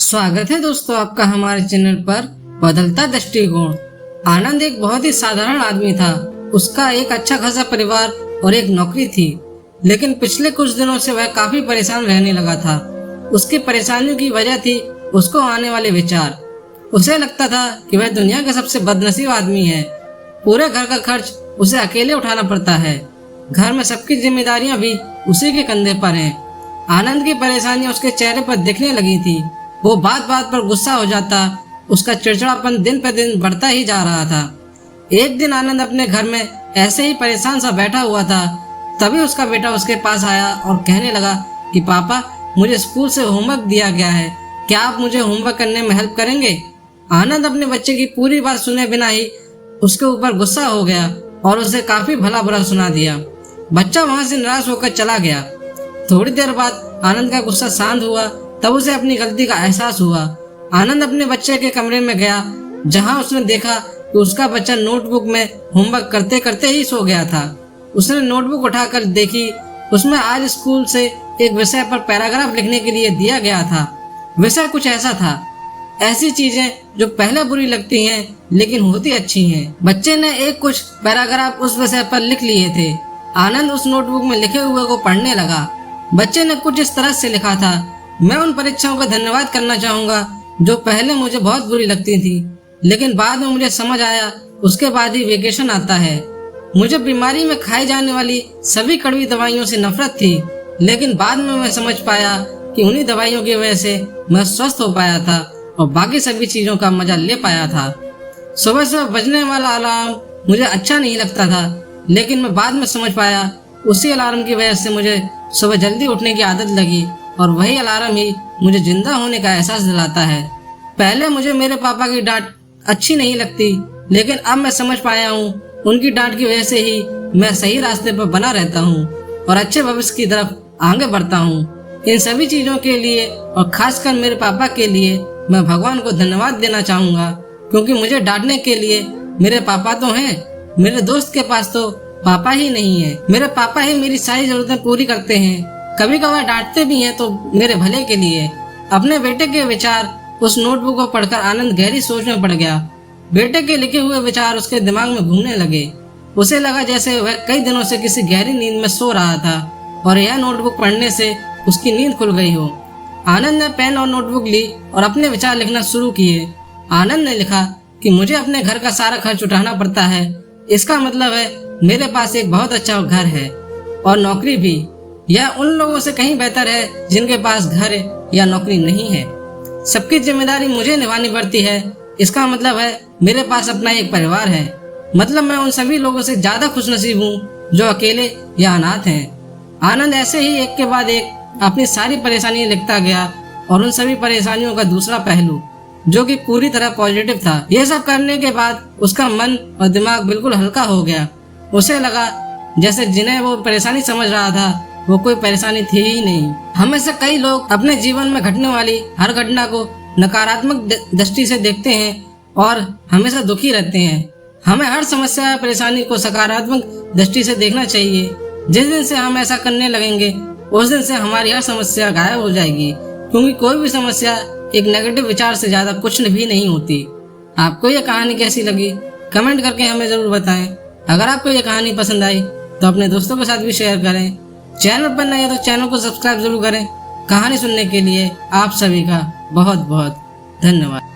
स्वागत है दोस्तों आपका हमारे चैनल पर बदलता दृष्टिकोण। आनंद एक बहुत ही साधारण आदमी था। उसका एक अच्छा खासा परिवार और एक नौकरी थी, लेकिन पिछले कुछ दिनों से वह काफी परेशान रहने लगा था। उसकी परेशानियों की वजह थी उसको आने वाले विचार। उसे लगता था कि वह दुनिया का सबसे बदनसीब आदमी है। पूरे घर का खर्च उसे अकेले उठाना पड़ता है। घर में सबकी जिम्मेदारियां भी उसी के कंधे पर हैं। आनंद की परेशानियां उसके चेहरे पर दिखने लगी थी। वो बात बात पर गुस्सा हो जाता। उसका चिड़चिड़ापन दिन पर दिन बढ़ता ही जा रहा था। एक दिन आनंद अपने घर में ऐसे ही परेशान सा बैठा हुआ था, तभी उसका बेटा उसके पास आया और कहने लगा कि पापा, मुझे स्कूल से होमवर्क दिया गया है, क्या आप मुझे होमवर्क करने में हेल्प करेंगे? आनंद अपने बच्चे की पूरी बात सुने बिना ही उसके ऊपर गुस्सा हो गया और उसे काफी भला बुरा सुना दिया। बच्चा वहां से निराश होकर चला गया। थोड़ी देर बाद आनंद का गुस्सा शांत हुआ, तब उसे अपनी गलती का एहसास हुआ। आनंद अपने बच्चे के कमरे में गया, जहां उसने देखा कि उसका बच्चा नोटबुक में होमवर्क करते करते ही सो गया था। उसने नोटबुक उठाकर देखी, उसमें आज स्कूल से एक विषय पर पैराग्राफ लिखने के लिए दिया गया था। विषय कुछ ऐसा था, ऐसी चीजें जो पहले बुरी लगती हैं लेकिन होती अच्छी हैं। बच्चे ने एक कुछ पैराग्राफ उस विषय पर लिख लिए थे। आनंद उस नोटबुक में लिखे हुए को पढ़ने लगा। बच्चे ने कुछ इस तरह से लिखा था, मैं उन परीक्षाओं का धन्यवाद करना चाहूंगा जो पहले मुझे बहुत बुरी लगती थी, लेकिन बाद में मुझे समझ आया उसके बाद ही वेकेशन आता है। मुझे बीमारी में खाई जाने वाली सभी कड़वी दवाइयों से नफरत थी, लेकिन बाद में मैं समझ पाया कि उन्हीं दवाइयों की वजह से मैं स्वस्थ हो पाया था और बाकी सभी चीजों का मजा ले पाया था। सुबह सुबह बजने वाला अलार्म मुझे अच्छा नहीं लगता था, लेकिन मैं बाद में समझ पाया उसी अलार्म की वजह से मुझे सुबह जल्दी उठने की आदत लगी और वही अलार्म ही मुझे जिंदा होने का एहसास दिलाता है। पहले मुझे मेरे पापा की डांट अच्छी नहीं लगती, लेकिन अब मैं समझ पाया हूँ उनकी डांट की वजह से ही मैं सही रास्ते पर बना रहता हूँ और अच्छे भविष्य की तरफ आगे बढ़ता हूँ। इन सभी चीजों के लिए और खासकर मेरे पापा के लिए मैं भगवान को धन्यवाद देना चाहूंगा, क्योंकि मुझे डांटने के लिए मेरे पापा तो हैं, मेरे दोस्त के पास तो पापा ही नहीं है। मेरे पापा ही मेरी सारी जरूरतें पूरी करते हैं, कभी कभार डांटते भी हैं तो मेरे भले के लिए। अपने बेटे के विचार उस नोटबुक को पढ़कर आनंद गहरी सोच में पड़ गया। बेटे के लिखे हुए विचार उसके दिमाग में घूमने लगे। उसे लगा जैसे वह कई दिनों से किसी गहरी नींद में सो रहा था और यह नोटबुक पढ़ने से उसकी नींद खुल गई हो। आनंद ने पेन और नोटबुक ली और अपने विचार लिखना शुरू किए। आनंद ने लिखा कि मुझे अपने घर का सारा खर्च उठाना पड़ता है, इसका मतलब है मेरे पास एक बहुत अच्छा घर है और नौकरी भी। यह उन लोगों से कहीं बेहतर है जिनके पास घर या नौकरी नहीं है। सबकी जिम्मेदारी मुझे निभानी पड़ती है, इसका मतलब है मेरे पास अपना एक परिवार है। मतलब मैं उन सभी लोगों से ज्यादा खुशनसीब हूँ जो अकेले या अनाथ हैं। आनंद ऐसे ही एक के बाद एक अपनी सारी परेशानियां लिखता गया और उन सभी परेशानियों का दूसरा पहलू जो कि पूरी तरह पॉजिटिव था। यह सब करने के बाद उसका मन और दिमाग बिल्कुल हल्का हो गया। उसे लगा जैसे जिन्हें वो परेशानी समझ रहा था वो कोई परेशानी थी ही नहीं। हमेशा कई लोग अपने जीवन में घटने वाली हर घटना को नकारात्मक दृष्टि से देखते हैं और हमेशा दुखी रहते हैं। हमें हर समस्या या परेशानी को सकारात्मक दृष्टि से देखना चाहिए। जिस दिन से हम ऐसा करने लगेंगे उस दिन से हमारी हर समस्या गायब हो जाएगी, क्योंकि कोई भी समस्या एक नेगेटिव विचार से ज्यादा कुछ भी नहीं होती। आपको ये कहानी कैसी लगी कमेंट करके हमें जरूर बताएं। अगर आपको ये कहानी पसंद आई तो अपने दोस्तों के साथ भी शेयर करें। चैनल पर नए हैं तो चैनल को सब्सक्राइब जरूर करें। कहानी सुनने के लिए आप सभी का बहुत बहुत धन्यवाद।